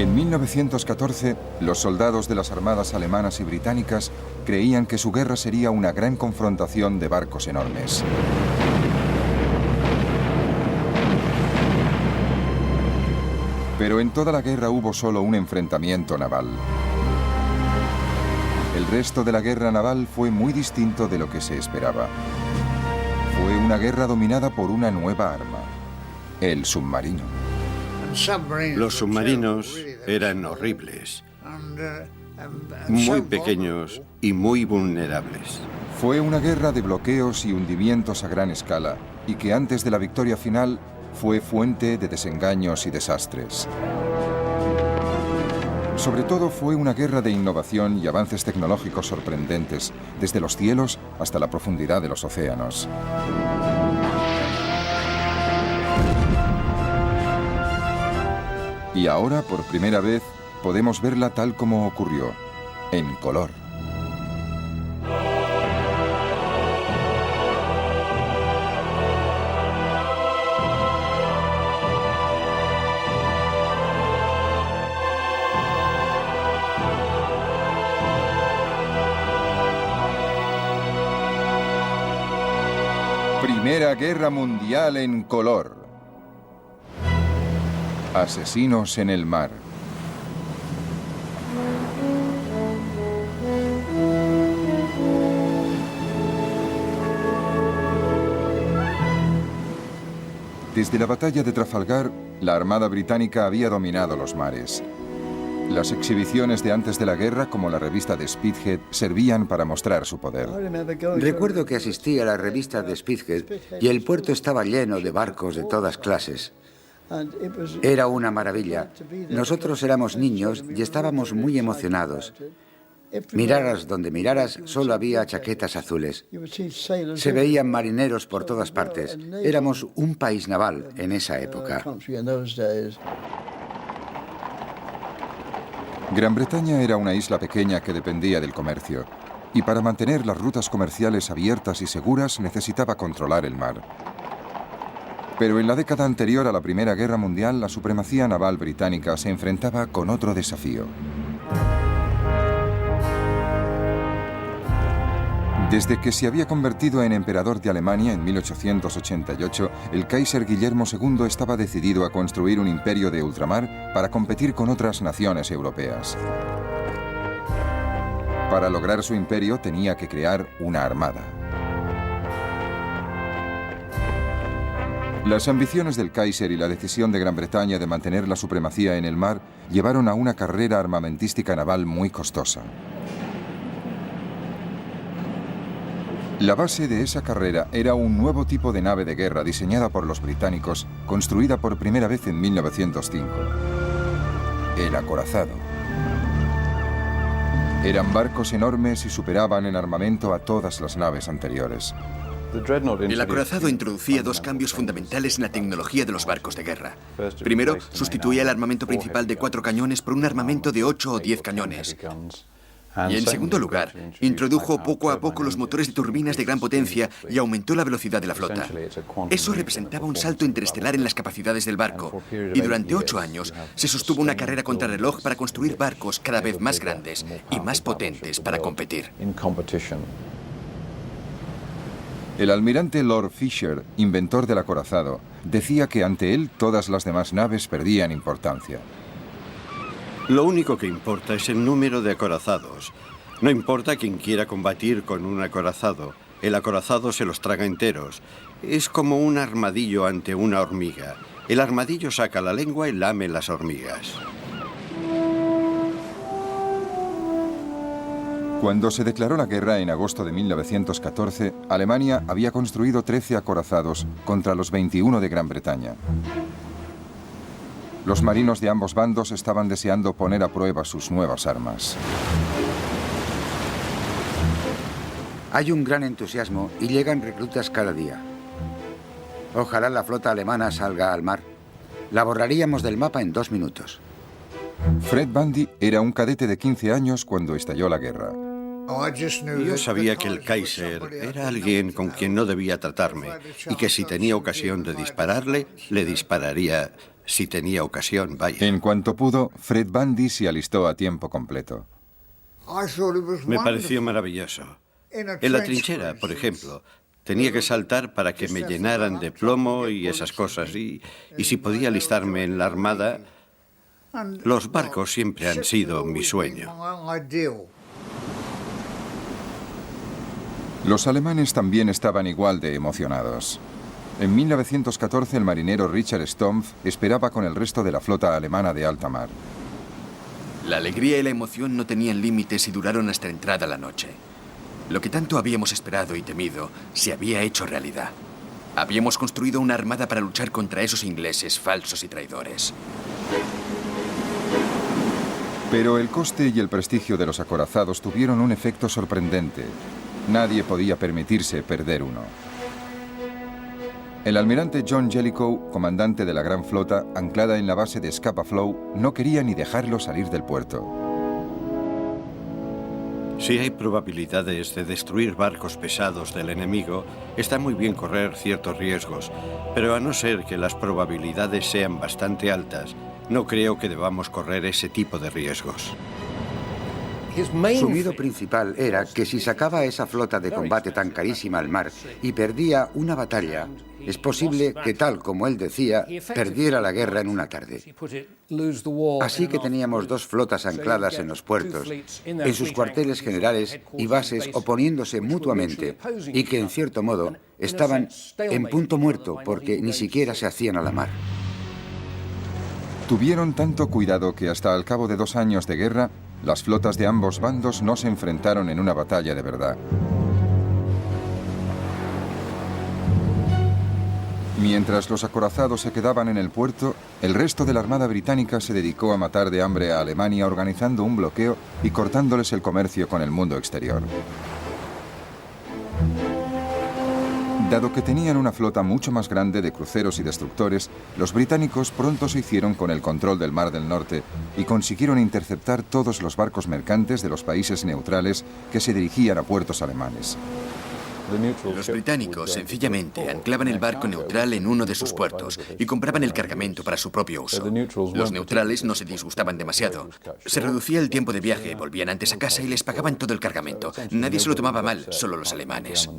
En 1914, los soldados de las armadas alemanas y británicas creían que su guerra sería una gran confrontación de barcos enormes. Pero en toda la guerra hubo solo un enfrentamiento naval. El resto de la guerra naval fue muy distinto de lo que se esperaba. Fue una guerra dominada por una nueva arma, el submarino. Los submarinos eran horribles, muy pequeños y muy vulnerables. Fue una guerra de bloqueos y hundimientos a gran escala, y que antes de la victoria final fue fuente de desengaños y desastres. Sobre todo fue una guerra de innovación y avances tecnológicos sorprendentes, desde los cielos hasta la profundidad de los océanos. Y ahora, por primera vez, podemos verla tal como ocurrió, en color. Primera Guerra Mundial en color. Asesinos en el mar. Desde la batalla de Trafalgar, la Armada británica había dominado los mares. Las exhibiciones de antes de la guerra, como la revista de Spithead, servían para mostrar su poder. Recuerdo que asistí a la revista de Spithead y el puerto estaba lleno de barcos de todas clases. Era una maravilla. Nosotros éramos niños y estábamos muy emocionados. Miraras donde miraras, solo había chaquetas azules. Se veían marineros por todas partes. Éramos un país naval en esa época. Gran Bretaña era una isla pequeña que dependía del comercio, y para mantener las rutas comerciales abiertas y seguras necesitaba controlar el mar. Pero en la década anterior a la Primera Guerra Mundial, la supremacía naval británica se enfrentaba con otro desafío. Desde que se había convertido en emperador de Alemania en 1888, el Kaiser Guillermo II estaba decidido a construir un imperio de ultramar para competir con otras naciones europeas. Para lograr su imperio tenía que crear una armada. Las ambiciones del Kaiser y la decisión de Gran Bretaña de mantener la supremacía en el mar llevaron a una carrera armamentística naval muy costosa. La base de esa carrera era un nuevo tipo de nave de guerra diseñada por los británicos, construida por primera vez en 1905. El acorazado. Eran barcos enormes y superaban en armamento a todas las naves anteriores. El acorazado introducía dos cambios fundamentales en la tecnología de los barcos de guerra. Primero, sustituía el armamento principal de 4 cañones por un armamento de 8 o 10 cañones. Y en segundo lugar, introdujo poco a poco los motores de turbinas de gran potencia y aumentó la velocidad de la flota. Eso representaba un salto interestelar en las capacidades del barco, y durante 8 años se sostuvo una carrera contrarreloj para construir barcos cada vez más grandes y más potentes para competir. El almirante Lord Fisher, inventor del acorazado, decía que ante él todas las demás naves perdían importancia. Lo único que importa es el número de acorazados. No importa quién quiera combatir con un acorazado. El acorazado se los traga enteros. Es como un armadillo ante una hormiga. El armadillo saca la lengua y lame las hormigas. Cuando se declaró la guerra en agosto de 1914, Alemania había construido 13 acorazados contra los 21 de Gran Bretaña. Los marinos de ambos bandos estaban deseando poner a prueba sus nuevas armas. Hay un gran entusiasmo y llegan reclutas cada día. Ojalá la flota alemana salga al mar. La borraríamos del mapa en 2 minutos. Fred Bundy era un cadete de 15 años cuando estalló la guerra. Yo sabía que el Kaiser era alguien con quien no debía tratarme y que si tenía ocasión de dispararle, le dispararía si tenía ocasión, vaya. En cuanto pudo, Fred Bundy se alistó a tiempo completo. Me pareció maravilloso. En la trinchera, por ejemplo, tenía que saltar para que me llenaran de plomo y esas cosas. Y si podía alistarme en la armada, los barcos siempre han sido mi sueño. Los alemanes también estaban igual de emocionados. En 1914 el marinero Richard Stumpf esperaba con el resto de la flota alemana de alta mar. La alegría y la emoción no tenían límites y duraron hasta entrada la noche. Lo que tanto habíamos esperado y temido se había hecho realidad. Habíamos construido una armada para luchar contra esos ingleses falsos y traidores. Pero el coste y el prestigio de los acorazados tuvieron un efecto sorprendente. Nadie podía permitirse perder uno. El almirante John Jellicoe, comandante de la gran flota, anclada en la base de Scapa Flow, no quería ni dejarlo salir del puerto. Si hay probabilidades de destruir barcos pesados del enemigo, está muy bien correr ciertos riesgos, pero a no ser que las probabilidades sean bastante altas, no creo que debamos correr ese tipo de riesgos. Su miedo principal era que si sacaba a esa flota de combate tan carísima al mar y perdía una batalla, es posible que, tal como él decía, perdiera la guerra en una tarde. Así que teníamos dos flotas ancladas en los puertos, en sus cuarteles generales y bases oponiéndose mutuamente, y que en cierto modo estaban en punto muerto porque ni siquiera se hacían a la mar. Tuvieron tanto cuidado que hasta al cabo de 2 años de guerra, las flotas de ambos bandos no se enfrentaron en una batalla de verdad. Mientras los acorazados se quedaban en el puerto, el resto de la Armada Británica se dedicó a matar de hambre a Alemania organizando un bloqueo y cortándoles el comercio con el mundo exterior. Dado que tenían una flota mucho más grande de cruceros y destructores, los británicos pronto se hicieron con el control del Mar del Norte y consiguieron interceptar todos los barcos mercantes de los países neutrales que se dirigían a puertos alemanes. Los británicos, sencillamente, anclaban el barco neutral en uno de sus puertos y compraban el cargamento para su propio uso. Los neutrales no se disgustaban demasiado. Se reducía el tiempo de viaje, volvían antes a casa y les pagaban todo el cargamento. Nadie se lo tomaba mal, solo los alemanes.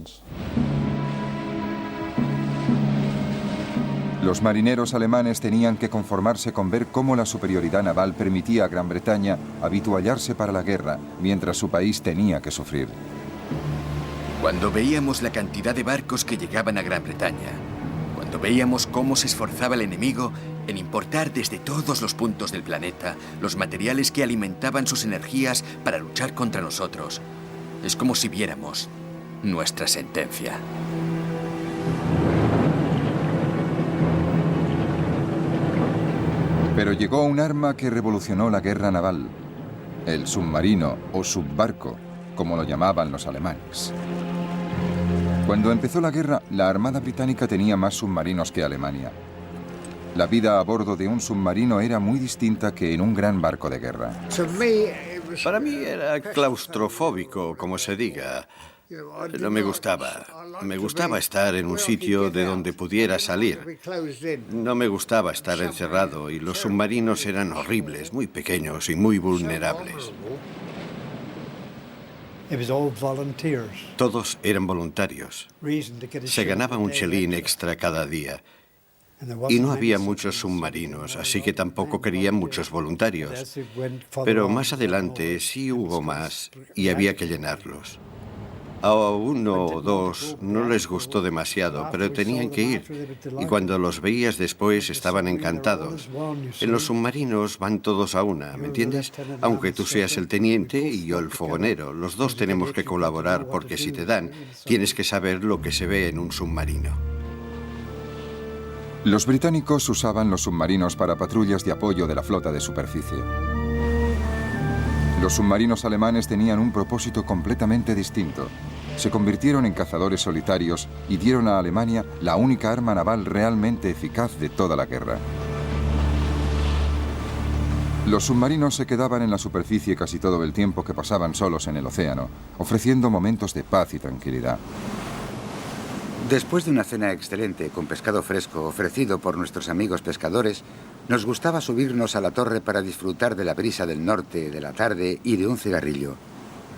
Los marineros alemanes tenían que conformarse con ver cómo la superioridad naval permitía a Gran Bretaña habituallarse para la guerra, mientras su país tenía que sufrir. Cuando veíamos la cantidad de barcos que llegaban a Gran Bretaña, cuando veíamos cómo se esforzaba el enemigo en importar desde todos los puntos del planeta los materiales que alimentaban sus energías para luchar contra nosotros, es como si viéramos nuestra sentencia. Pero llegó un arma que revolucionó la guerra naval, el submarino o subbarco, como lo llamaban los alemanes. Cuando empezó la guerra, la Armada Británica tenía más submarinos que Alemania. La vida a bordo de un submarino era muy distinta que en un gran barco de guerra. Para mí era claustrofóbico, como se diga. No me gustaba. Me gustaba estar en un sitio de donde pudiera salir. No me gustaba estar encerrado y los submarinos eran horribles, muy pequeños y muy vulnerables. Todos eran voluntarios. Se ganaba un chelín extra cada día. Y no había muchos submarinos, así que tampoco querían muchos voluntarios. Pero más adelante sí hubo más y había que llenarlos. A 1 o 2 no les gustó demasiado, pero tenían que ir. Y cuando los veías después estaban encantados. En los submarinos van todos a una, ¿me entiendes? Aunque tú seas el teniente y yo el fogonero, los dos tenemos que colaborar porque si te dan, tienes que saber lo que se ve en un submarino. Los británicos usaban los submarinos para patrullas de apoyo de la flota de superficie. Los submarinos alemanes tenían un propósito completamente distinto. Se convirtieron en cazadores solitarios y dieron a Alemania la única arma naval realmente eficaz de toda la guerra. Los submarinos se quedaban en la superficie casi todo el tiempo que pasaban solos en el océano, ofreciendo momentos de paz y tranquilidad. Después de una cena excelente con pescado fresco ofrecido por nuestros amigos pescadores, nos gustaba subirnos a la torre para disfrutar de la brisa del norte, de la tarde y de un cigarrillo.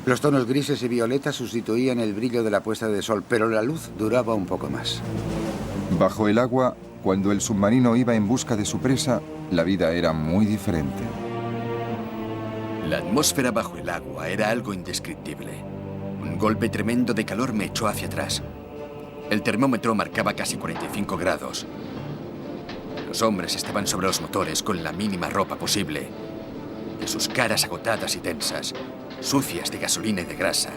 Los tonos grises y violetas sustituían el brillo de la puesta de sol, pero la luz duraba un poco más. Bajo el agua, cuando el submarino iba en busca de su presa, la vida era muy diferente. La atmósfera bajo el agua era algo indescriptible. Un golpe tremendo de calor me echó hacia atrás. El termómetro marcaba casi 45 grados. Los hombres estaban sobre los motores con la mínima ropa posible. Y sus caras agotadas y tensas, sucias de gasolina y de grasa,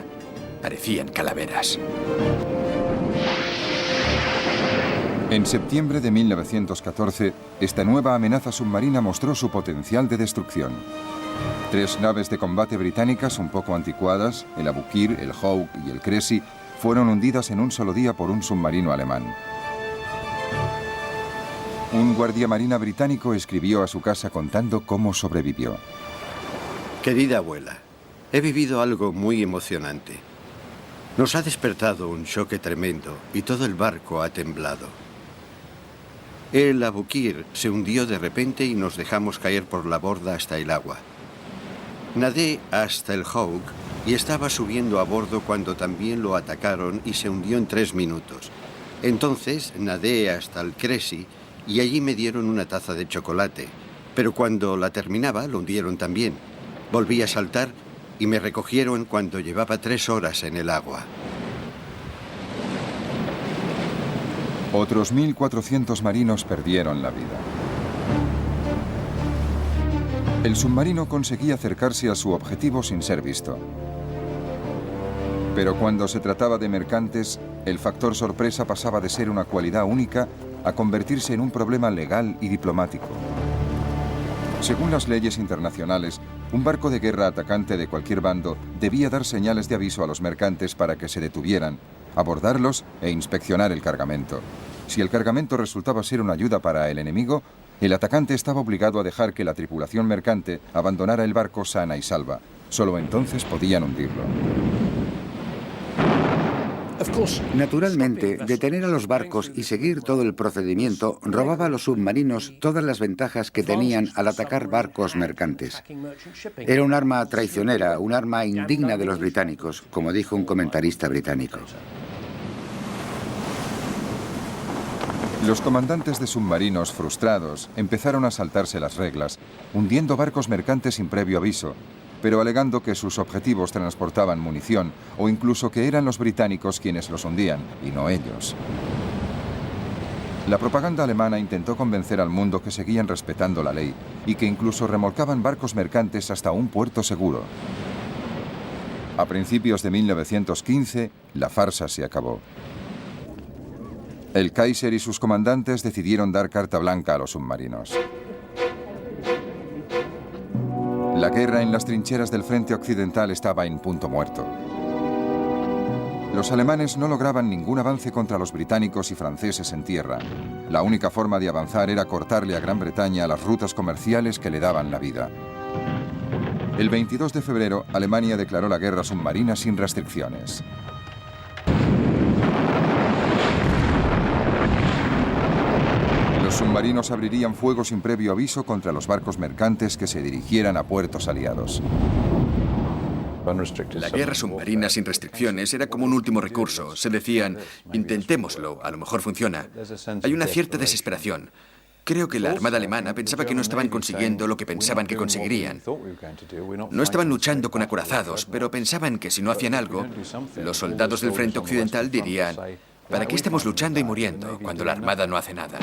parecían calaveras. En septiembre de 1914, esta nueva amenaza submarina mostró su potencial de destrucción. 3 naves de combate británicas un poco anticuadas, el Aboukir, el Hawk y el Cressy, fueron hundidas en un solo día por un submarino alemán. Un guardiamarina británico escribió a su casa contando cómo sobrevivió. Querida abuela, he vivido algo muy emocionante. Nos ha despertado un choque tremendo y todo el barco ha temblado. El Aboukir se hundió de repente y nos dejamos caer por la borda hasta el agua. Nadé hasta el Hawk y estaba subiendo a bordo cuando también lo atacaron y se hundió en 3 minutos. Entonces nadé hasta el Cressy y allí me dieron una taza de chocolate, pero cuando la terminaba lo hundieron también. Volví a saltar y me recogieron cuando llevaba 3 horas en el agua. Otros 1.400 marinos perdieron la vida. El submarino conseguía acercarse a su objetivo sin ser visto. Pero cuando se trataba de mercantes, el factor sorpresa pasaba de ser una cualidad única a convertirse en un problema legal y diplomático. Según las leyes internacionales, un barco de guerra atacante de cualquier bando debía dar señales de aviso a los mercantes para que se detuvieran, abordarlos e inspeccionar el cargamento. Si el cargamento resultaba ser una ayuda para el enemigo, el atacante estaba obligado a dejar que la tripulación mercante abandonara el barco sana y salva. Solo entonces podían hundirlo. Naturalmente, detener a los barcos y seguir todo el procedimiento robaba a los submarinos todas las ventajas que tenían al atacar barcos mercantes. Era un arma traicionera, un arma indigna de los británicos, como dijo un comentarista británico. Los comandantes de submarinos, frustrados, empezaron a saltarse las reglas, hundiendo barcos mercantes sin previo aviso, pero alegando que sus objetivos transportaban munición o incluso que eran los británicos quienes los hundían y no ellos. La propaganda alemana intentó convencer al mundo que seguían respetando la ley y que incluso remolcaban barcos mercantes hasta un puerto seguro. A principios de 1915, la farsa se acabó. El Kaiser y sus comandantes decidieron dar carta blanca a los submarinos. La guerra en las trincheras del frente occidental estaba en punto muerto. Los alemanes no lograban ningún avance contra los británicos y franceses en tierra. La única forma de avanzar era cortarle a Gran Bretaña las rutas comerciales que le daban la vida. El 22 de febrero, Alemania declaró la guerra submarina sin restricciones. Los submarinos abrirían fuego sin previo aviso contra los barcos mercantes que se dirigieran a puertos aliados. La guerra submarina sin restricciones era como un último recurso. Se decían, intentémoslo, a lo mejor funciona. Hay una cierta desesperación. Creo que la Armada alemana pensaba que no estaban consiguiendo lo que pensaban que conseguirían. No estaban luchando con acorazados, pero pensaban que si no hacían algo, los soldados del frente occidental dirían, ¿para qué estamos luchando y muriendo cuando la Armada no hace nada?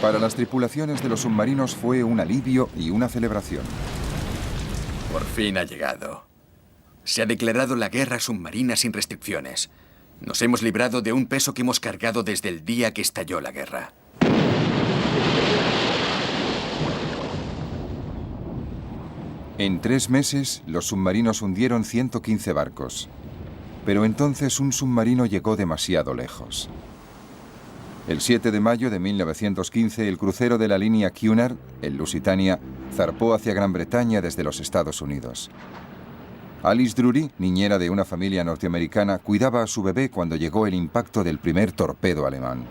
Para las tripulaciones de los submarinos fue un alivio y una celebración. Por fin ha llegado. Se ha declarado la guerra submarina sin restricciones. Nos hemos librado de un peso que hemos cargado desde el día que estalló la guerra. En 3 meses, los submarinos hundieron 115 barcos. Pero entonces un submarino llegó demasiado lejos. El 7 de mayo de 1915, el crucero de la línea Cunard, el Lusitania, zarpó hacia Gran Bretaña desde los Estados Unidos. Alice Drury, niñera de una familia norteamericana, cuidaba a su bebé cuando llegó el impacto del primer torpedo alemán.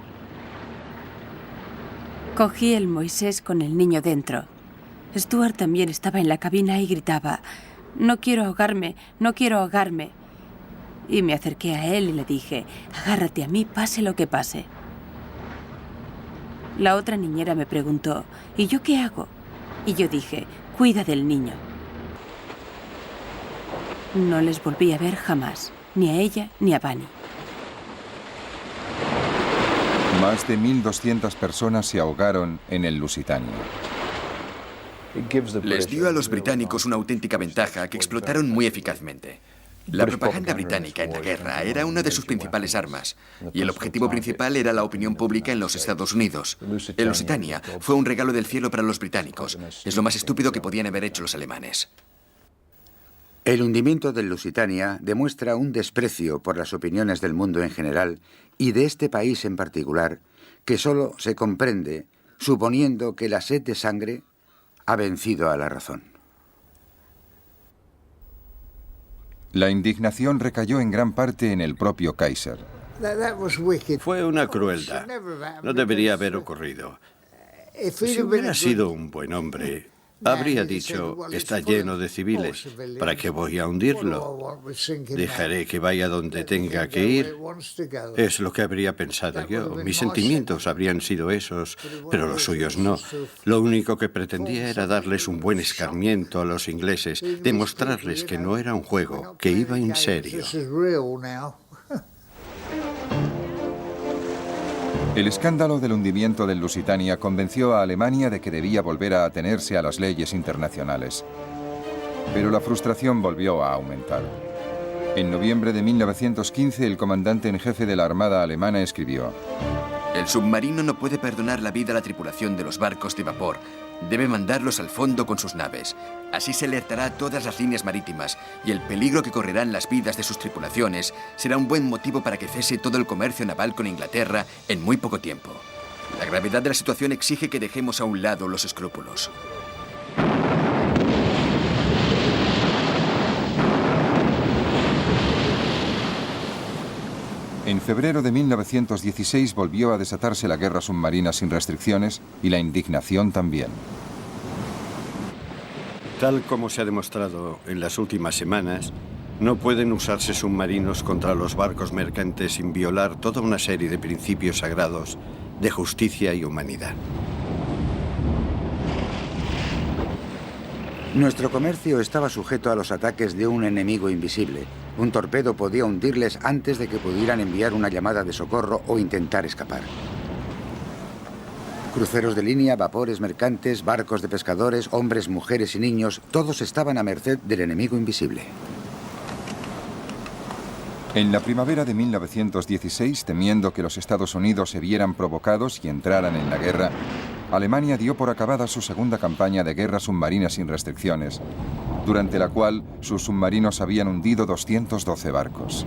Cogí el Moisés con el niño dentro. Stuart también estaba en la cabina y gritaba: «No quiero ahogarme, no quiero ahogarme». Y me acerqué a él y le dije: «Agárrate a mí, pase lo que pase». La otra niñera me preguntó: «¿Y yo qué hago?». Y yo dije: «Cuida del niño». No les volví a ver jamás, ni a ella ni a Bunny. Más de 1.200 personas se ahogaron en el Lusitania. Les dio a los británicos una auténtica ventaja que explotaron muy eficazmente. La propaganda británica en la guerra era una de sus principales armas, y el objetivo principal era la opinión pública en los Estados Unidos. El Lusitania fue un regalo del cielo para los británicos. Es lo más estúpido que podían haber hecho los alemanes. El hundimiento del Lusitania demuestra un desprecio por las opiniones del mundo en general y de este país en particular, que solo se comprende suponiendo que la sed de sangre ha vencido a la razón. La indignación recayó en gran parte en el propio Kaiser. Fue una crueldad. No debería haber ocurrido. Si hubiera sido un buen hombre, habría dicho: está lleno de civiles, ¿para qué voy a hundirlo? Dejaré que vaya donde tenga que ir. Es lo que habría pensado yo. Mis sentimientos habrían sido esos, pero los suyos no. Lo único que pretendía era darles un buen escarmiento a los ingleses, demostrarles que no era un juego, que iba en serio. El escándalo del hundimiento del Lusitania convenció a Alemania de que debía volver a atenerse a las leyes internacionales. Pero la frustración volvió a aumentar. En noviembre de 1915, el comandante en jefe de la Armada alemana escribió: El submarino no puede perdonar la vida a la tripulación de los barcos de vapor. Debe mandarlos al fondo con sus naves. Así se alertará a todas las líneas marítimas y el peligro que correrán las vidas de sus tripulaciones será un buen motivo para que cese todo el comercio naval con Inglaterra en muy poco tiempo. La gravedad de la situación exige que dejemos a un lado los escrúpulos. En febrero de 1916 volvió a desatarse la guerra submarina sin restricciones y la indignación también. Tal como se ha demostrado en las últimas semanas, no pueden usarse submarinos contra los barcos mercantes sin violar toda una serie de principios sagrados de justicia y humanidad. Nuestro comercio estaba sujeto a los ataques de un enemigo invisible. Un torpedo podía hundirles antes de que pudieran enviar una llamada de socorro o intentar escapar. Cruceros de línea, vapores mercantes, barcos de pescadores, hombres, mujeres y niños, todos estaban a merced del enemigo invisible. En la primavera de 1916, temiendo que los Estados Unidos se vieran provocados y entraran en la guerra, Alemania dio por acabada su segunda campaña de guerra submarina sin restricciones, durante la cual sus submarinos habían hundido 212 barcos.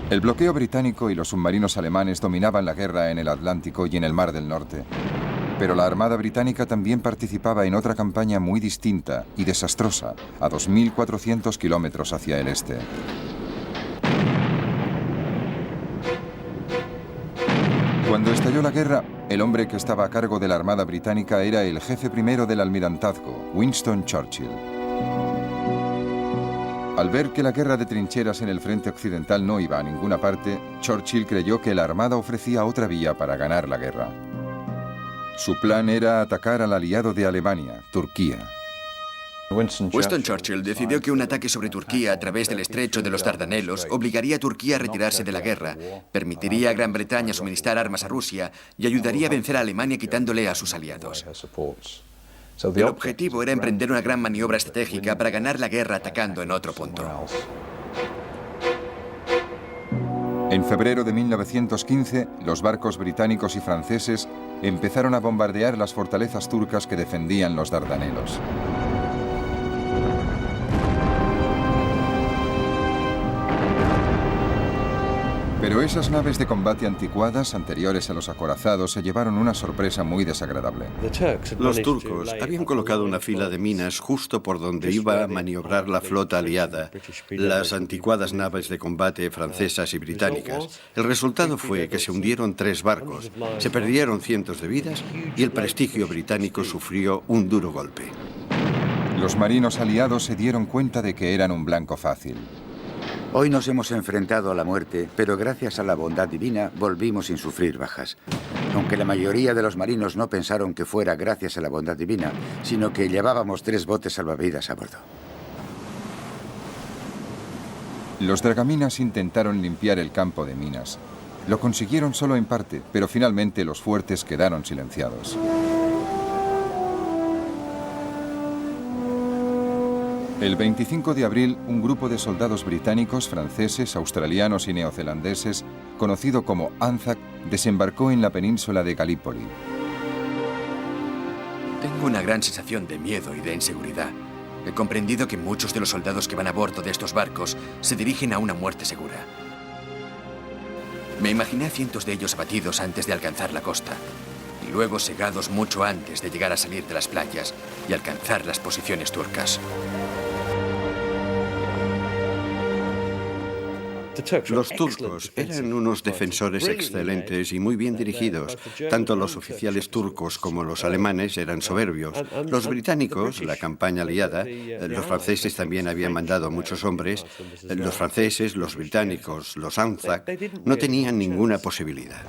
El bloqueo británico y los submarinos alemanes dominaban la guerra en el Atlántico y en el Mar del Norte. Pero la Armada Británica también participaba en otra campaña muy distinta y desastrosa, a 2.400 kilómetros hacia el este. Cuando estalló la guerra, el hombre que estaba a cargo de la Armada Británica era el jefe primero del almirantazgo, Winston Churchill. Al ver que la guerra de trincheras en el frente occidental no iba a ninguna parte, Churchill creyó que la Armada ofrecía otra vía para ganar la guerra. Su plan era atacar al aliado de Alemania, Turquía. Winston Churchill decidió que un ataque sobre Turquía a través del estrecho de los Dardanelos obligaría a Turquía a retirarse de la guerra, permitiría a Gran Bretaña suministrar armas a Rusia y ayudaría a vencer a Alemania quitándole a sus aliados. El objetivo era emprender una gran maniobra estratégica para ganar la guerra atacando en otro punto. En febrero de 1915, los barcos británicos y franceses empezaron a bombardear las fortalezas turcas que defendían los Dardanelos. Pero esas naves de combate anticuadas, anteriores a los acorazados, se llevaron una sorpresa muy desagradable. Los turcos habían colocado una fila de minas justo por donde iba a maniobrar la flota aliada, las anticuadas naves de combate francesas y británicas. El resultado fue que se hundieron 3 barcos, se perdieron cientos de vidas y el prestigio británico sufrió un duro golpe. Los marinos aliados se dieron cuenta de que eran un blanco fácil. Hoy nos hemos enfrentado a la muerte, pero gracias a la bondad divina volvimos sin sufrir bajas. Aunque la mayoría de los marinos no pensaron que fuera gracias a la bondad divina, sino que llevábamos 3 botes salvavidas a bordo. Los dragaminas intentaron limpiar el campo de minas. Lo consiguieron solo en parte, pero finalmente los fuertes quedaron silenciados. El 25 de abril, un grupo de soldados británicos, franceses, australianos y neozelandeses, conocido como Anzac, desembarcó en la península de Galípoli. Tengo una gran sensación de miedo y de inseguridad. He comprendido que muchos de los soldados que van a bordo de estos barcos se dirigen a una muerte segura. Me imaginé a cientos de ellos abatidos antes de alcanzar la costa, y luego segados mucho antes de llegar a salir de las playas y alcanzar las posiciones turcas. Los turcos eran unos defensores excelentes y muy bien dirigidos. Tanto los oficiales turcos como los alemanes eran soberbios. Los británicos, la campaña aliada, los franceses también habían mandado muchos hombres. Los franceses, los británicos, los Anzac, no tenían ninguna posibilidad.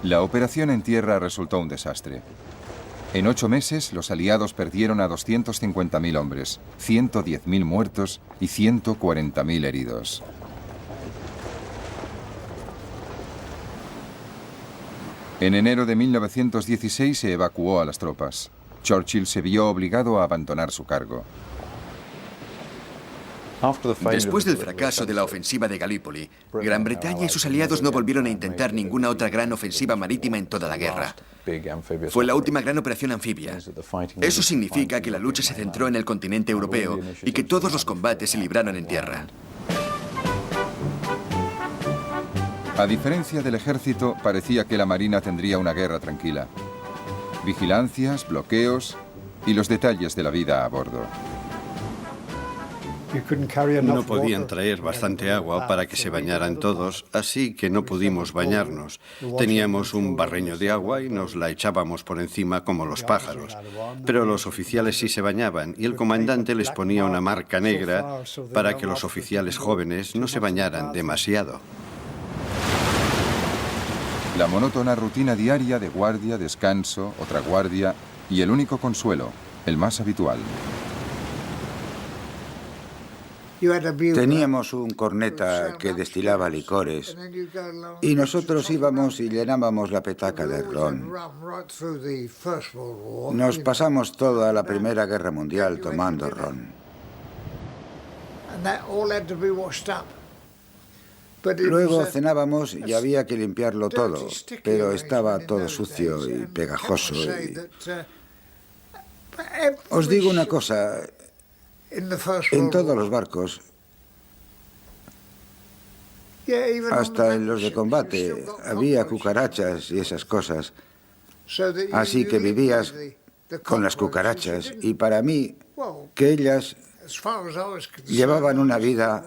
La operación en tierra resultó un desastre. En 8 meses, los aliados perdieron a 250.000 hombres, 110.000 muertos y 140.000 heridos. En enero de 1916 se evacuó a las tropas. Churchill se vio obligado a abandonar su cargo. Después del fracaso de la ofensiva de Galípoli, Gran Bretaña y sus aliados no volvieron a intentar ninguna otra gran ofensiva marítima en toda la guerra. Fue la última gran operación anfibia. Eso significa que la lucha se centró en el continente europeo y que todos los combates se libraron en tierra. A diferencia del ejército, parecía que la marina tendría una guerra tranquila. Vigilancias, bloqueos y los detalles de la vida a bordo. No podían traer bastante agua para que se bañaran todos, así que no pudimos bañarnos. Teníamos un barreño de agua y nos la echábamos por encima como los pájaros. Pero los oficiales sí se bañaban y el comandante les ponía una marca negra para que los oficiales jóvenes no se bañaran demasiado. La monótona rutina diaria de guardia, descanso, otra guardia y el único consuelo, el más habitual. Teníamos un corneta que destilaba licores y nosotros íbamos y llenábamos la petaca de ron. Nos pasamos toda la Primera Guerra Mundial tomando ron. Luego cenábamos y había que limpiarlo todo, pero estaba todo sucio y pegajoso. Os digo una cosa. En todos los barcos, hasta en los de combate, había cucarachas y esas cosas. Así que vivías con las cucarachas y para mí, que ellas llevaban una vida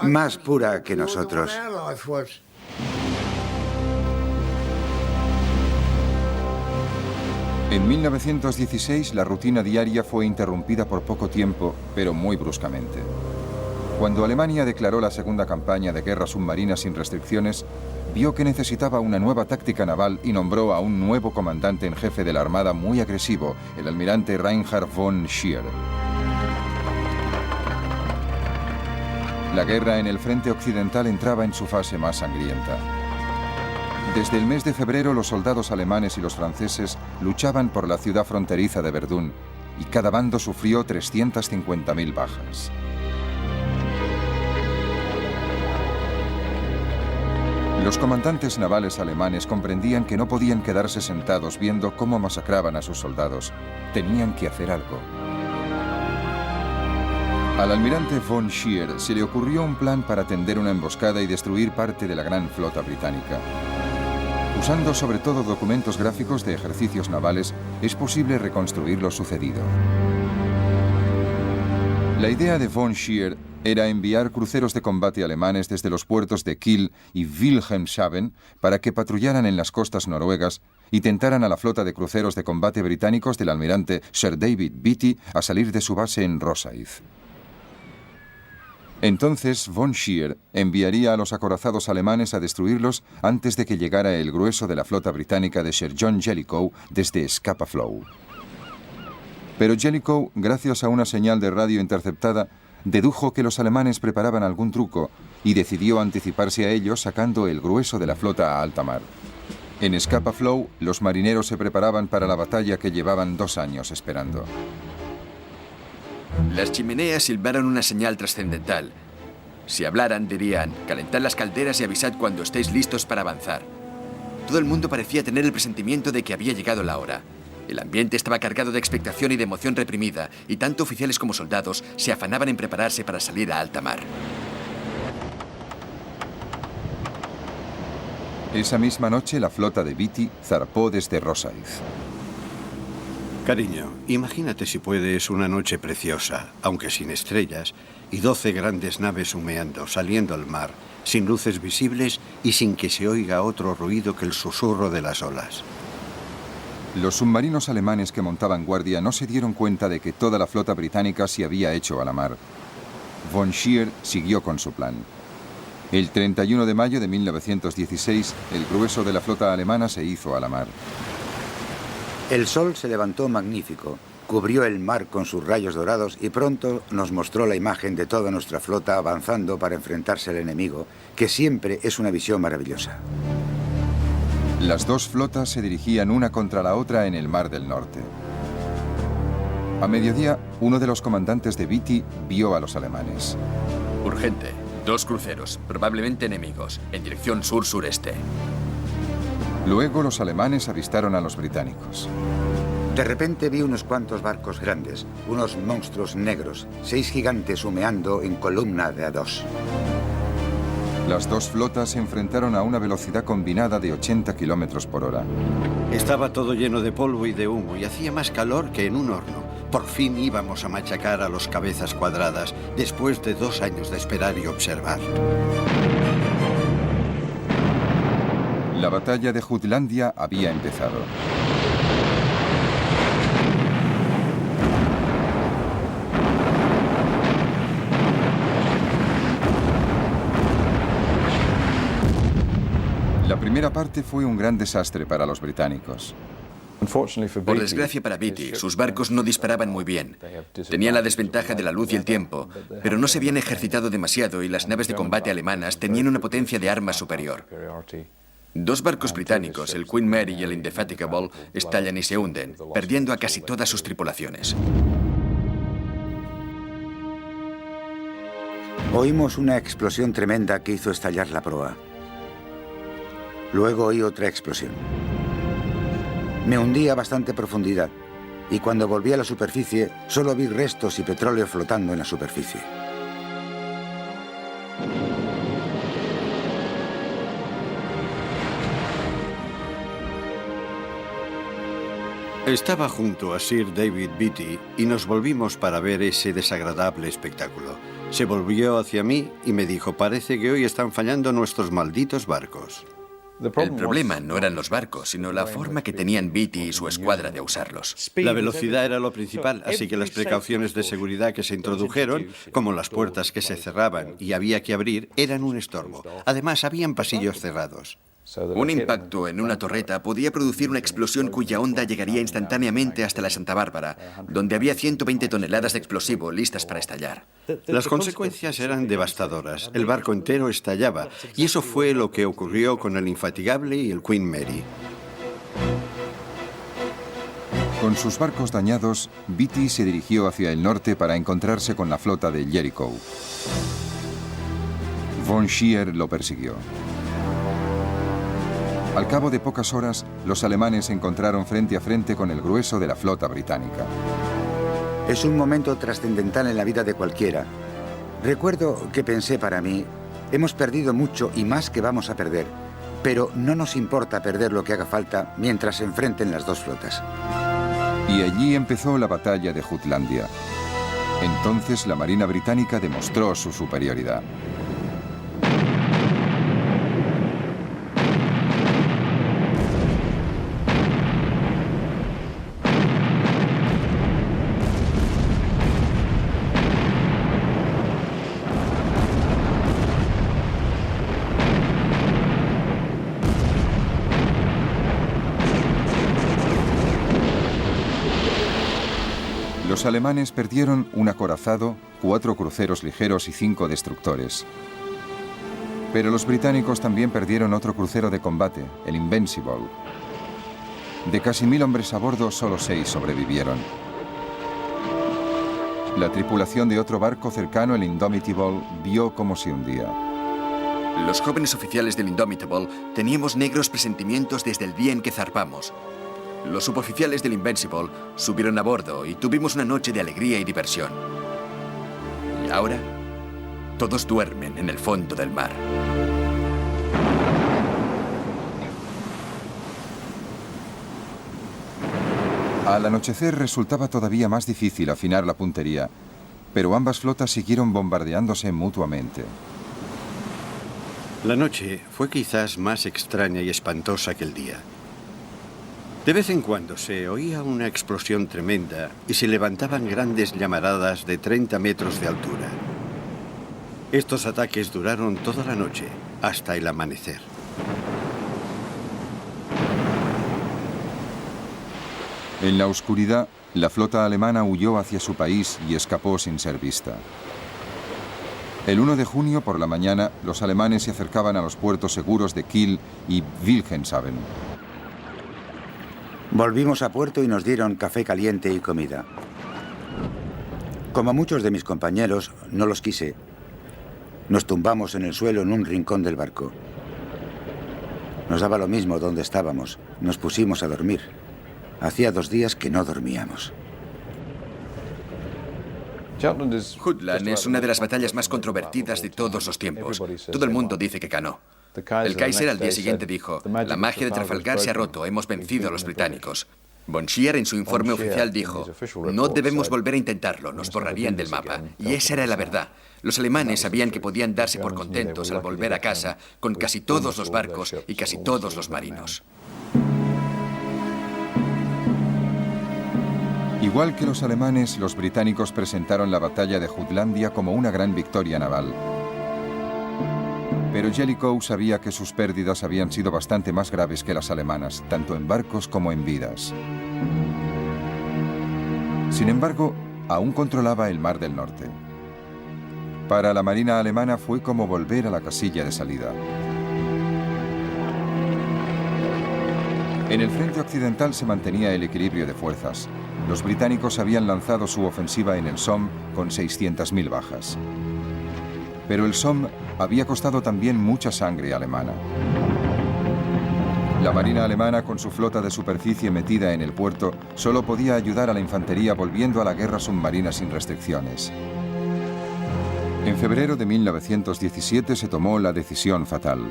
más pura que nosotros. En 1916, la rutina diaria fue interrumpida por poco tiempo, pero muy bruscamente. Cuando Alemania declaró la segunda campaña de guerra submarina sin restricciones, vio que necesitaba una nueva táctica naval y nombró a un nuevo comandante en jefe de la Armada muy agresivo, el almirante Reinhard von Scheer. La guerra en el frente occidental entraba en su fase más sangrienta. Desde el mes de febrero, los soldados alemanes y los franceses luchaban por la ciudad fronteriza de Verdún y cada bando sufrió 350.000 bajas. Los comandantes navales alemanes comprendían que no podían quedarse sentados viendo cómo masacraban a sus soldados. Tenían que hacer algo. Al almirante von Scheer se le ocurrió un plan para tender una emboscada y destruir parte de la gran flota británica. Usando sobre todo documentos gráficos de ejercicios navales, es posible reconstruir lo sucedido. La idea de von Scheer era enviar cruceros de combate alemanes desde los puertos de Kiel y Wilhelmshaven para que patrullaran en las costas noruegas y tentaran a la flota de cruceros de combate británicos del almirante Sir David Beatty a salir de su base en Rosyth. Entonces, von Scheer enviaría a los acorazados alemanes a destruirlos antes de que llegara el grueso de la flota británica de Sir John Jellicoe desde Scapa Flow. Pero Jellicoe, gracias a una señal de radio interceptada, dedujo que los alemanes preparaban algún truco y decidió anticiparse a ellos sacando el grueso de la flota a alta mar. En Scapa Flow, los marineros se preparaban para la batalla que llevaban 2 años esperando. Las chimeneas silbaron una señal trascendental. Si hablaran, dirían: calentad las calderas y avisad cuando estéis listos para avanzar. Todo el mundo parecía tener el presentimiento de que había llegado la hora. El ambiente estaba cargado de expectación y de emoción reprimida, y tanto oficiales como soldados se afanaban en prepararse para salir a alta mar. Esa misma noche, la flota de Beatty zarpó desde Rosyth. Cariño, imagínate si puedes una noche preciosa, aunque sin estrellas, y 12 grandes naves humeando, saliendo al mar, sin luces visibles y sin que se oiga otro ruido que el susurro de las olas. Los submarinos alemanes que montaban guardia no se dieron cuenta de que toda la flota británica se había hecho a la mar. Von Scheer siguió con su plan. El 31 de mayo de 1916, el grueso de la flota alemana se hizo a la mar. El sol se levantó magnífico, cubrió el mar con sus rayos dorados y pronto nos mostró la imagen de toda nuestra flota avanzando para enfrentarse al enemigo, que siempre es una visión maravillosa. Las 2 flotas se dirigían una contra la otra en el Mar del Norte. A mediodía, uno de los comandantes de Beatty vio a los alemanes. Urgente. 2 cruceros, probablemente enemigos, en dirección sur-sureste. Luego los alemanes avistaron a los británicos. De repente vi unos cuantos barcos grandes, unos monstruos negros, 6 gigantes humeando en columna de a 2. Las 2 flotas se enfrentaron a una velocidad combinada de 80 kilómetros por hora. Estaba todo lleno de polvo y de humo y hacía más calor que en un horno. Por fin íbamos a machacar a los cabezas cuadradas, después de 2 años de esperar y observar. La batalla de Jutlandia había empezado. La primera parte fue un gran desastre para los británicos. Por desgracia para Beatty, sus barcos no disparaban muy bien. Tenían la desventaja de la luz y el tiempo, pero no se habían ejercitado demasiado y las naves de combate alemanas tenían una potencia de armas superior. 2 barcos británicos, el Queen Mary y el Indefatigable, estallan y se hunden, perdiendo a casi todas sus tripulaciones. Oímos una explosión tremenda que hizo estallar la proa. Luego oí otra explosión. Me hundí a bastante profundidad y cuando volví a la superficie solo vi restos y petróleo flotando en la superficie. Estaba junto a Sir David Beatty y nos volvimos para ver ese desagradable espectáculo. Se volvió hacia mí y me dijo: parece que hoy están fallando nuestros malditos barcos. El problema no eran los barcos, sino la forma que tenían Beatty y su escuadra de usarlos. La velocidad era lo principal, así que las precauciones de seguridad que se introdujeron, como las puertas que se cerraban y había que abrir, eran un estorbo. Además, habían pasillos cerrados. Un impacto en una torreta podía producir una explosión cuya onda llegaría instantáneamente hasta la Santa Bárbara, donde había 120 toneladas de explosivo listas para estallar. Las consecuencias eran devastadoras. El barco entero estallaba, y eso fue lo que ocurrió con el Infatigable y el Queen Mary. Con sus barcos dañados, Beatty se dirigió hacia el norte para encontrarse con la flota de Jellicoe. Von Scheer lo persiguió. Al cabo de pocas horas, los alemanes se encontraron frente a frente con el grueso de la flota británica. Es un momento trascendental en la vida de cualquiera. Recuerdo que pensé para mí, hemos perdido mucho y más que vamos a perder, pero no nos importa perder lo que haga falta mientras se enfrenten las dos flotas. Y allí empezó la batalla de Jutlandia. Entonces la Marina británica demostró su superioridad. Los alemanes perdieron un acorazado, 4 cruceros ligeros y 5 destructores. Pero los británicos también perdieron otro crucero de combate, el Invincible. De casi 1000 hombres a bordo, solo 6 sobrevivieron. La tripulación de otro barco cercano, el Indomitable, vio cómo se hundía. Los jóvenes oficiales del Indomitable teníamos negros presentimientos desde el día en que zarpamos. Los suboficiales del Invincible subieron a bordo y tuvimos una noche de alegría y diversión. Y ahora, todos duermen en el fondo del mar. Al anochecer resultaba todavía más difícil afinar la puntería, pero ambas flotas siguieron bombardeándose mutuamente. La noche fue quizás más extraña y espantosa que el día. De vez en cuando se oía una explosión tremenda y se levantaban grandes llamaradas de 30 metros de altura. Estos ataques duraron toda la noche, hasta el amanecer. En la oscuridad, la flota alemana huyó hacia su país y escapó sin ser vista. El 1 de junio por la mañana, los alemanes se acercaban a los puertos seguros de Kiel y Wilhelmshaven. Volvimos a puerto y nos dieron café caliente y comida. Como muchos de mis compañeros, no los quise. Nos tumbamos en el suelo en un rincón del barco. Nos daba lo mismo donde estábamos. Nos pusimos a dormir. Hacía 2 días que no dormíamos. Jutland es una de las batallas más controvertidas de todos los tiempos. Todo el mundo dice que ganó. El Kaiser al día siguiente dijo, la magia de Trafalgar se ha roto, hemos vencido a los británicos. Von Scheer en su informe oficial dijo, no debemos volver a intentarlo, nos borrarían del mapa. Y esa era la verdad. Los alemanes sabían que podían darse por contentos al volver a casa con casi todos los barcos y casi todos los marinos. Igual que los alemanes, los británicos presentaron la batalla de Jutlandia como una gran victoria naval. Pero Jellicoe sabía que sus pérdidas habían sido bastante más graves que las alemanas, tanto en barcos como en vidas. Sin embargo, aún controlaba el Mar del Norte. Para la Marina alemana fue como volver a la casilla de salida. En el frente occidental se mantenía el equilibrio de fuerzas. Los británicos habían lanzado su ofensiva en el Somme con 600.000 bajas. Pero el Somme había costado también mucha sangre alemana. La Marina alemana, con su flota de superficie metida en el puerto, solo podía ayudar a la infantería volviendo a la guerra submarina sin restricciones. En febrero de 1917 se tomó la decisión fatal.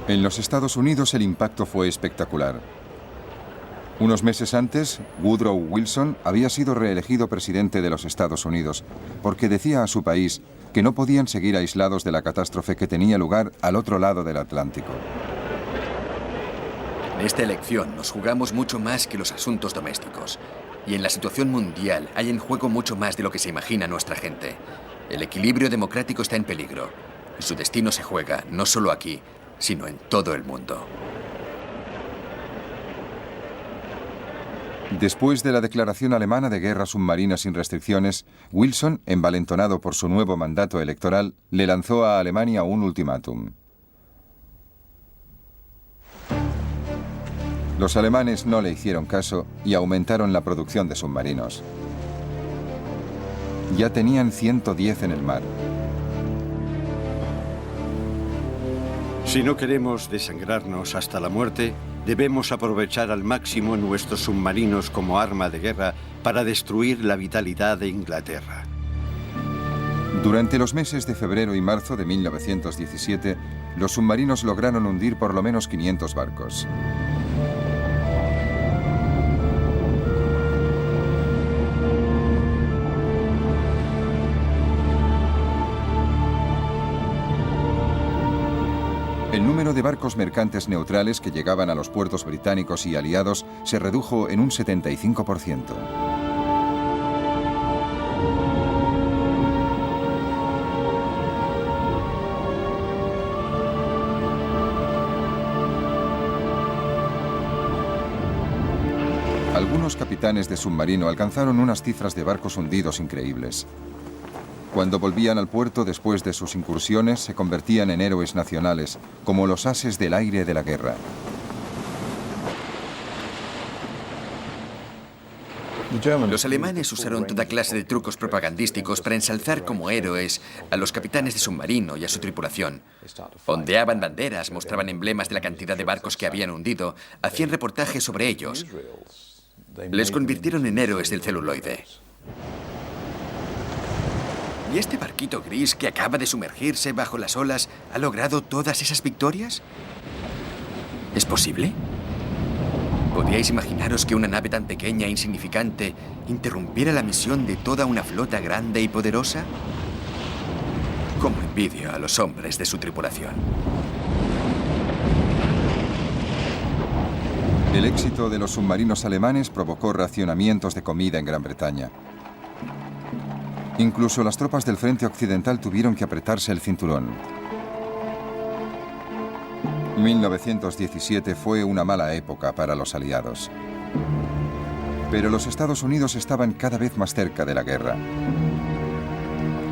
En los Estados Unidos el impacto fue espectacular. Unos meses antes, Woodrow Wilson había sido reelegido presidente de los Estados Unidos porque decía a su país que no podían seguir aislados de la catástrofe que tenía lugar al otro lado del Atlántico. En esta elección nos jugamos mucho más que los asuntos domésticos. Y en la situación mundial hay en juego mucho más de lo que se imagina nuestra gente. El equilibrio democrático está en peligro. Y su destino se juega no solo aquí, sino en todo el mundo. Después de la declaración alemana de guerra submarina sin restricciones, Wilson, envalentonado por su nuevo mandato electoral, le lanzó a Alemania un ultimátum. Los alemanes no le hicieron caso y aumentaron la producción de submarinos. Ya tenían 110 en el mar. Si no queremos desangrarnos hasta la muerte, debemos aprovechar al máximo nuestros submarinos como arma de guerra para destruir la vitalidad de Inglaterra. Durante los meses de febrero y marzo de 1917, los submarinos lograron hundir por lo menos 500 barcos. El número de barcos mercantes neutrales que llegaban a los puertos británicos y aliados se redujo en un 75%. Algunos capitanes de submarino alcanzaron unas cifras de barcos hundidos increíbles. Cuando volvían al puerto después de sus incursiones, se convertían en héroes nacionales, como los ases del aire de la guerra. Los alemanes usaron toda clase de trucos propagandísticos para ensalzar como héroes a los capitanes de submarino y a su tripulación. Ondeaban banderas, mostraban emblemas de la cantidad de barcos que habían hundido, hacían reportajes sobre ellos. Les convirtieron en héroes del celuloide. ¿Y este barquito gris que acaba de sumergirse bajo las olas ha logrado todas esas victorias? ¿Es posible? ¿Podíais imaginaros que una nave tan pequeña e insignificante interrumpiera la misión de toda una flota grande y poderosa? Cómo envidio a los hombres de su tripulación. El éxito de los submarinos alemanes provocó racionamientos de comida en Gran Bretaña. Incluso las tropas del frente occidental tuvieron que apretarse el cinturón. 1917 fue una mala época para los aliados. Pero los Estados Unidos estaban cada vez más cerca de la guerra.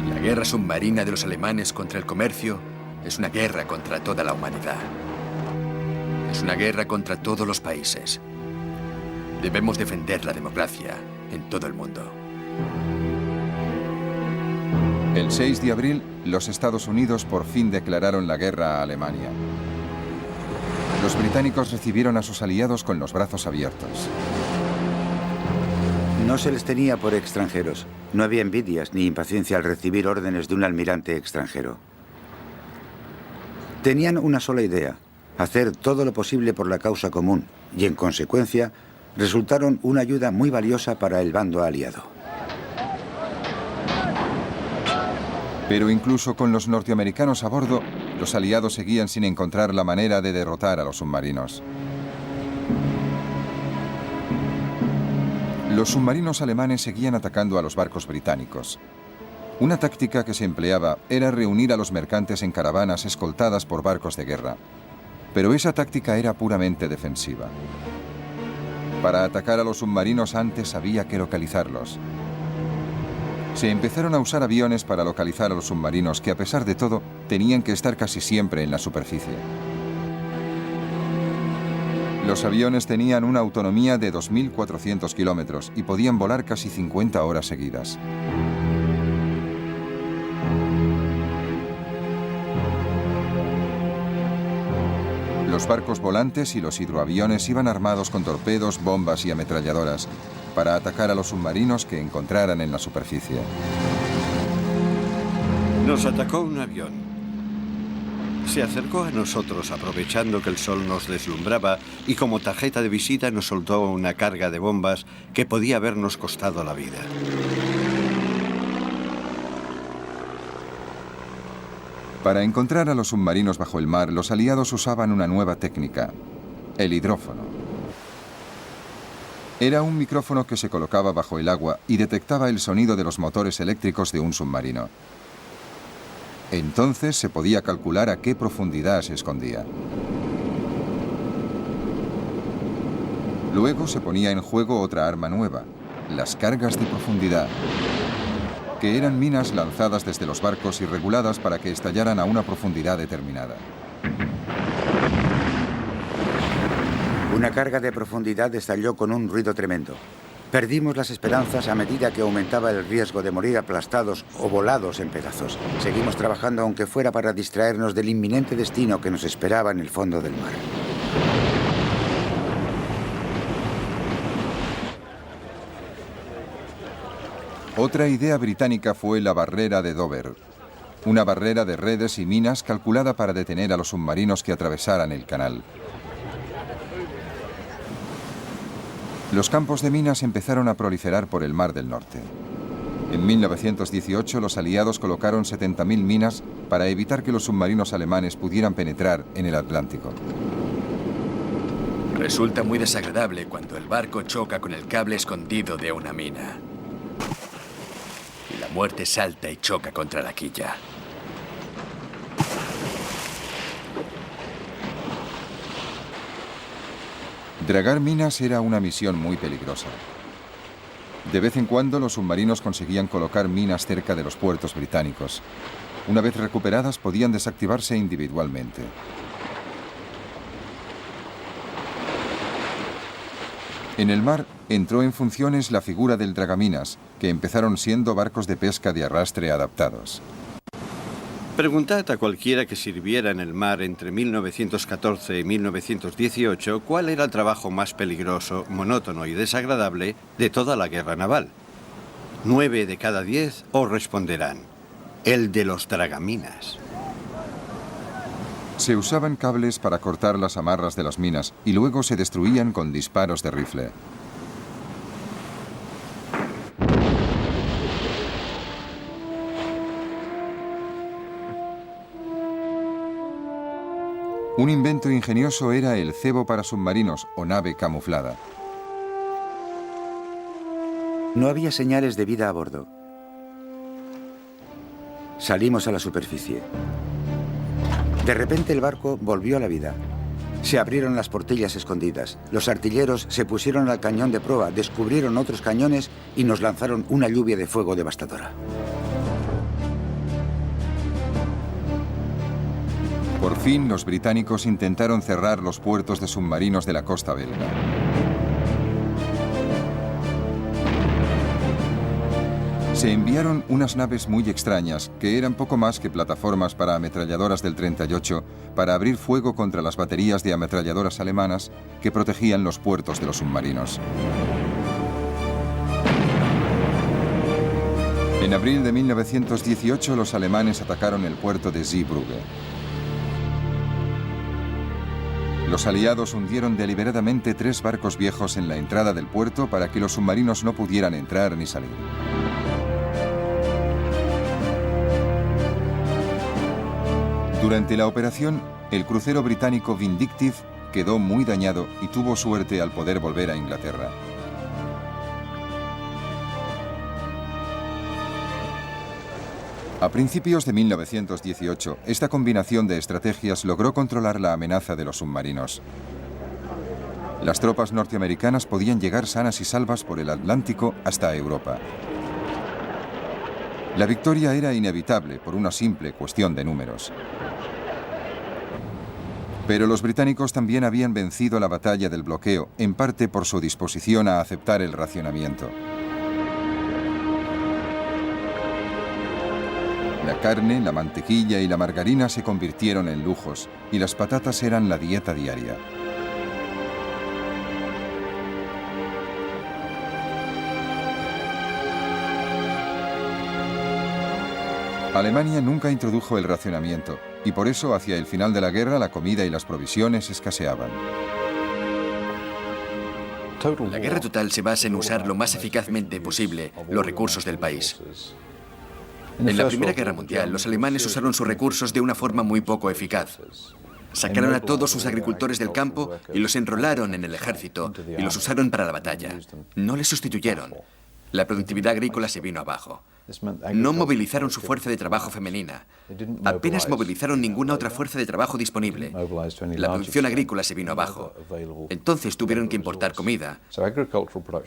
La guerra submarina de los alemanes contra el comercio es una guerra contra toda la humanidad. Es una guerra contra todos los países. Debemos defender la democracia en todo el mundo. El 6 de abril, los Estados Unidos por fin declararon la guerra a Alemania. Los británicos recibieron a sus aliados con los brazos abiertos. No se les tenía por extranjeros. No había envidias ni impaciencia al recibir órdenes de un almirante extranjero. Tenían una sola idea: hacer todo lo posible por la causa común, y en consecuencia resultaron una ayuda muy valiosa para el bando aliado. Pero incluso con los norteamericanos a bordo, los aliados seguían sin encontrar la manera de derrotar a los submarinos. Los submarinos alemanes seguían atacando a los barcos británicos. Una táctica que se empleaba era reunir a los mercantes en caravanas escoltadas por barcos de guerra. Pero esa táctica era puramente defensiva. Para atacar a los submarinos antes había que localizarlos. Se empezaron a usar aviones para localizar a los submarinos que, a pesar de todo, tenían que estar casi siempre en la superficie. Los aviones tenían una autonomía de 2.400 kilómetros y podían volar casi 50 horas seguidas. Los barcos volantes y los hidroaviones iban armados con torpedos, bombas y ametralladoras para atacar a los submarinos que encontraran en la superficie. Nos atacó un avión. Se acercó a nosotros aprovechando que el sol nos deslumbraba y como tarjeta de visita nos soltó una carga de bombas que podía habernos costado la vida. Para encontrar a los submarinos bajo el mar, los aliados usaban una nueva técnica: el hidrófono. Era un micrófono que se colocaba bajo el agua y detectaba el sonido de los motores eléctricos de un submarino. Entonces se podía calcular a qué profundidad se escondía. Luego se ponía en juego otra arma nueva: las cargas de profundidad, que eran minas lanzadas desde los barcos y reguladas para que estallaran a una profundidad determinada. Una carga de profundidad estalló con un ruido tremendo. Perdimos las esperanzas a medida que aumentaba el riesgo de morir aplastados o volados en pedazos. Seguimos trabajando aunque fuera para distraernos del inminente destino que nos esperaba en el fondo del mar. Otra idea británica fue la barrera de Dover, una barrera de redes y minas calculada para detener a los submarinos que atravesaran el canal. Los campos de minas empezaron a proliferar por el Mar del Norte. En 1918 los aliados colocaron 70.000 minas para evitar que los submarinos alemanes pudieran penetrar en el Atlántico. Resulta muy desagradable cuando el barco choca con el cable escondido de una mina. Y la muerte salta y choca contra la quilla. Dragar minas era una misión muy peligrosa. De vez en cuando los submarinos conseguían colocar minas cerca de los puertos británicos. Una vez recuperadas podían desactivarse individualmente. En el mar entró en funciones la figura del dragaminas, que empezaron siendo barcos de pesca de arrastre adaptados. Preguntad a cualquiera que sirviera en el mar entre 1914 y 1918 cuál era el trabajo más peligroso, monótono y desagradable de toda la guerra naval. 9 de cada 10 os responderán: el de los dragaminas. Se usaban cables para cortar las amarras de las minas y luego se destruían con disparos de rifle. Un invento ingenioso era el cebo para submarinos o nave camuflada. No había señales de vida a bordo. Salimos a la superficie. De repente el barco volvió a la vida. Se abrieron las portillas escondidas. Los artilleros se pusieron al cañón de proa, descubrieron otros cañones y nos lanzaron una lluvia de fuego devastadora. Por fin, los británicos intentaron cerrar los puertos de submarinos de la costa belga. Se enviaron unas naves muy extrañas, que eran poco más que plataformas para ametralladoras del 38, para abrir fuego contra las baterías de ametralladoras alemanas que protegían los puertos de los submarinos. En abril de 1918, los alemanes atacaron el puerto de Zeebrugge. Los aliados hundieron deliberadamente 3 barcos viejos en la entrada del puerto para que los submarinos no pudieran entrar ni salir. Durante la operación, el crucero británico Vindictive quedó muy dañado y tuvo suerte al poder volver a Inglaterra. A principios de 1918, esta combinación de estrategias logró controlar la amenaza de los submarinos. Las tropas norteamericanas podían llegar sanas y salvas por el Atlántico hasta Europa. La victoria era inevitable por una simple cuestión de números. Pero los británicos también habían vencido la batalla del bloqueo, en parte por su disposición a aceptar el racionamiento. La carne, la mantequilla y la margarina se convirtieron en lujos, y las patatas eran la dieta diaria. Alemania nunca introdujo el racionamiento, y por eso hacia el final de la guerra la comida y las provisiones escaseaban. La guerra total se basa en usar lo más eficazmente posible los recursos del país. En la Primera Guerra Mundial, los alemanes usaron sus recursos de una forma muy poco eficaz. Sacaron a todos sus agricultores del campo y los enrolaron en el ejército y los usaron para la batalla. No les sustituyeron. La productividad agrícola se vino abajo. No movilizaron su fuerza de trabajo femenina. Apenas movilizaron ninguna otra fuerza de trabajo disponible. La producción agrícola se vino abajo. Entonces tuvieron que importar comida.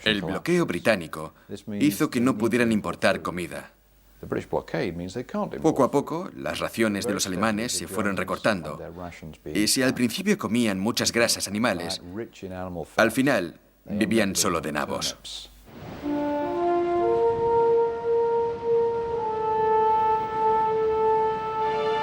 El bloqueo británico hizo que no pudieran importar comida. Poco a poco, las raciones de los alemanes se fueron recortando. Y si al principio comían muchas grasas animales, al final vivían solo de nabos.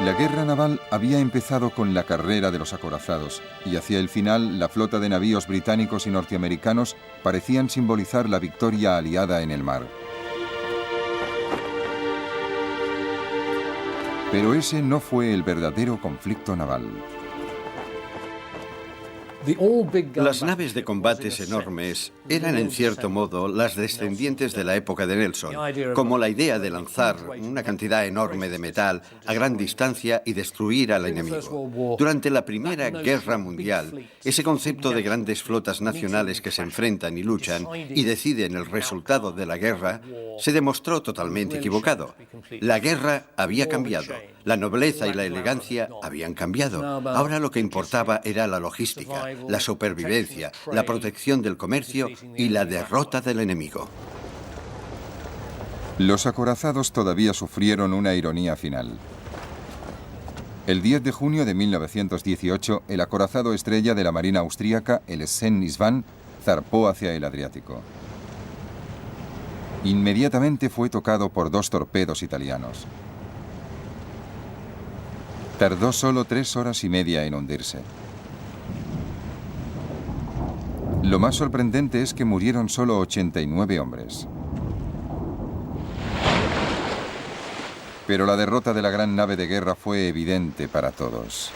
La guerra naval había empezado con la carrera de los acorazados, y hacia el final la flota de navíos británicos y norteamericanos parecían simbolizar la victoria aliada en el mar. Pero ese no fue el verdadero conflicto naval. Las naves de combates enormes eran en cierto modo las descendientes de la época de Nelson, como la idea de lanzar una cantidad enorme de metal a gran distancia y destruir al enemigo. Durante la Primera Guerra Mundial, ese concepto de grandes flotas nacionales que se enfrentan y luchan y deciden el resultado de la guerra se demostró totalmente equivocado. La guerra había cambiado, la nobleza y la elegancia habían cambiado. Ahora lo que importaba era la logística, la supervivencia, la protección del comercio y la derrota del enemigo. Los acorazados todavía sufrieron una ironía final. El 10 de junio de 1918, el acorazado estrella de la Marina austríaca, el Sven-Isvan, zarpó hacia el Adriático. Inmediatamente fue tocado por 2 torpedos italianos. Tardó solo 3 horas y media en hundirse. Lo más sorprendente es que murieron solo 89 hombres. Pero la derrota de la gran nave de guerra fue evidente para todos.